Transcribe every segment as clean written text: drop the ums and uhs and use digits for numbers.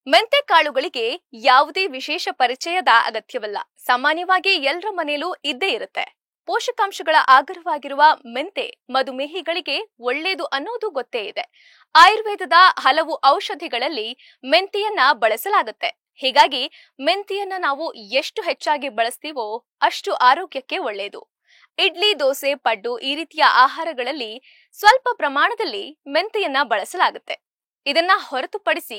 ಮೆಂತೆ ಕಾಳುಗಳಿಗೆ ಯಾವುದೇ ವಿಶೇಷ ಪರಿಚಯದ ಅಗತ್ಯವಿಲ್ಲ. ಸಾಮಾನ್ಯವಾಗಿ ಎಲ್ಲರ ಮನೆಯಲ್ಲೂ ಇದ್ದೇ ಇರುತ್ತೆ. ಪೋಷಕಾಂಶಗಳ ಆಗರವಾಗಿರುವ ಮೆಂತೆ ಮಧುಮೇಹಿಗಳಿಗೆ ಒಳ್ಳೆಯದು ಅನ್ನೋದು ಗೊತ್ತೇ ಇದೆ. ಆಯುರ್ವೇದದ ಹಲವು ಔಷಧಿಗಳಲ್ಲಿ ಮೆಂತೆಯನ್ನ ಬಳಸಲಾಗುತ್ತೆ. ಹೀಗಾಗಿ ಮೆಂತೆಯನ್ನ ನಾವು ಎಷ್ಟು ಹೆಚ್ಚಾಗಿ ಬಳಸ್ತೀವೋ ಅಷ್ಟು ಆರೋಗ್ಯಕ್ಕೆ ಒಳ್ಳೆಯದು. ಇಡ್ಲಿ, ದೋಸೆ, ಪಡ್ಡು ಈ ರೀತಿಯ ಆಹಾರಗಳಲ್ಲಿ ಸ್ವಲ್ಪ ಪ್ರಮಾಣದಲ್ಲಿ ಮೆಂತೆಯನ್ನ ಬಳಸಲಾಗುತ್ತೆ. ಇದನ್ನ ಹೊರತುಪಡಿಸಿ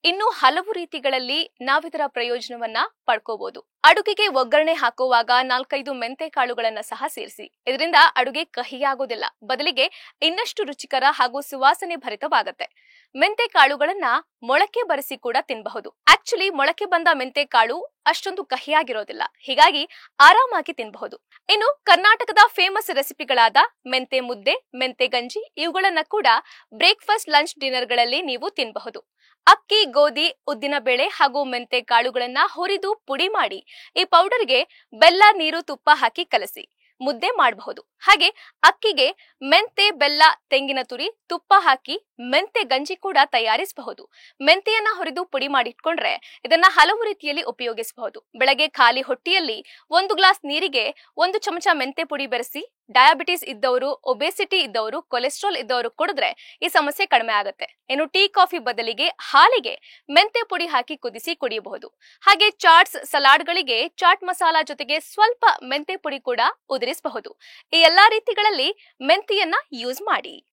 ಇನ್ನೂ ಹಲವು ರೀತಿಗಳಲ್ಲಿ ನಾವಿದರ ಪ್ರಯೋಜನವನ್ನ ಪಡ್ಕೋಬಹುದು. ಅಡುಗೆಗೆ ಒಗ್ಗರಣೆ ಹಾಕುವಾಗ 4-5 ಮೆಂತೆ ಕಾಳುಗಳನ್ನ ಸಹ ಸೇರಿಸಿ. ಇದರಿಂದ ಅಡುಗೆ ಕಹಿಯಾಗೋದಿಲ್ಲ, ಬದಲಿಗೆ ಇನ್ನಷ್ಟು ರುಚಿಕರ ಹಾಗೂ ಸುವಾಸನೆ ಭರಿತವಾಗುತ್ತೆ. ಮೆಂತೆ ಕಾಳುಗಳನ್ನ ಮೊಳಕೆ ಬರಿಸಿ ಕೂಡ ತಿನ್ನಬಹುದು. ಆಕ್ಚುಲಿ ಮೊಳಕೆ ಬಂದ ಮೆಂತೆ ಕಾಳು ಅಷ್ಟೊಂದು ಕಹಿಯಾಗಿರೋದಿಲ್ಲ, ಹೀಗಾಗಿ ಆರಾಮಾಗಿ ತಿನ್ನಬಹುದು. ಇನ್ನು ಕರ್ನಾಟಕದ ಫೇಮಸ್ ರೆಸಿಪಿಗಳಾದ ಮೆಂತೆ ಮುದ್ದೆ, ಮೆಂತೆ ಗಂಜಿ ಇವುಗಳನ್ನ ಕೂಡ ಬ್ರೇಕ್ಫಾಸ್ಟ್, ಲಂಚ್, ಡಿನ್ನರ್ಗಳಲ್ಲಿ ನೀವು ತಿನ್ನಬಹುದು. ಅಕ್ಕಿ, ಗೋಧಿ, ಉದ್ದಿನ ಬೇಳೆ ಹಾಗೂ ಮೆಂತೆ ಕಾಳುಗಳನ್ನ ಹುರಿದು ಪುಡಿ ಮಾಡಿ ಈ ಪೌಡರ್ಗೆ ಬೆಲ್ಲ, ನೀರು, ತುಪ್ಪ ಹಾಕಿ ಕಲಸಿ ಮುದ್ದೆ ಮಾಡಬಹುದು. ಹಾಗೆ ಅಕ್ಕಿಗೆ ಮೆಂತೆ, ಬೆಲ್ಲ, ತೆಂಗಿನ ತುರಿ, ತುಪ್ಪ ಹಾಕಿ ಮೆಂತೆ ಗಂಜಿ ಕೂಡ ತಯಾರಿಸಬಹುದು. ಮೆಂತೆಯನ್ನ ಹುರಿದು ಪುಡಿ ಮಾಡಿಟ್ಕೊಂಡ್ರೆ ಇದನ್ನ ಹಲವು ರೀತಿಯಲ್ಲಿ ಉಪಯೋಗಿಸಬಹುದು. ಬೆಳಗ್ಗೆ ಖಾಲಿ ಹೊಟ್ಟೆಯಲ್ಲಿ 1 ಗ್ಲಾಸ್ ನೀರಿಗೆ 1 ಚಮಚ ಮೆಂತೆ ಪುಡಿ ಬೆರೆಸಿ ಡಯಾಬಿಟಿಸ್ ಇದ್ದವರು, ಒಬೆಸಿಟಿ ಇದ್ದವರು, ಕೊಲೆಸ್ಟ್ರಾಲ್ ಇದ್ದವರು ಕುಡಿದ್ರೆ ಈ ಸಮಸ್ಯೆ ಕಡಿಮೆ ಆಗುತ್ತೆ. ಇನ್ನು ಟೀ, ಕಾಫಿ ಬದಲಿಗೆ ಹಾಲಿಗೆ ಮೆಂತೆ ಪುಡಿ ಹಾಕಿ ಕುದಿಸಿ ಕುಡಿಯಬಹುದು. ಹಾಗೆ ಚಾಟ್ಸ್, ಸಲಾಡ್ಗಳಿಗೆ ಚಾಟ್ ಮಸಾಲಾ ಜೊತೆಗೆ ಸ್ವಲ್ಪ ಮೆಂತೆ ಪುಡಿ ಕೂಡ ಉದುರಿಸಬಹುದು. ಈ ಎಲ್ಲಾ ರೀತಿಗಳಲ್ಲಿ ಮೆಂತೆಯನ್ನ ಯೂಸ್ ಮಾಡಿ.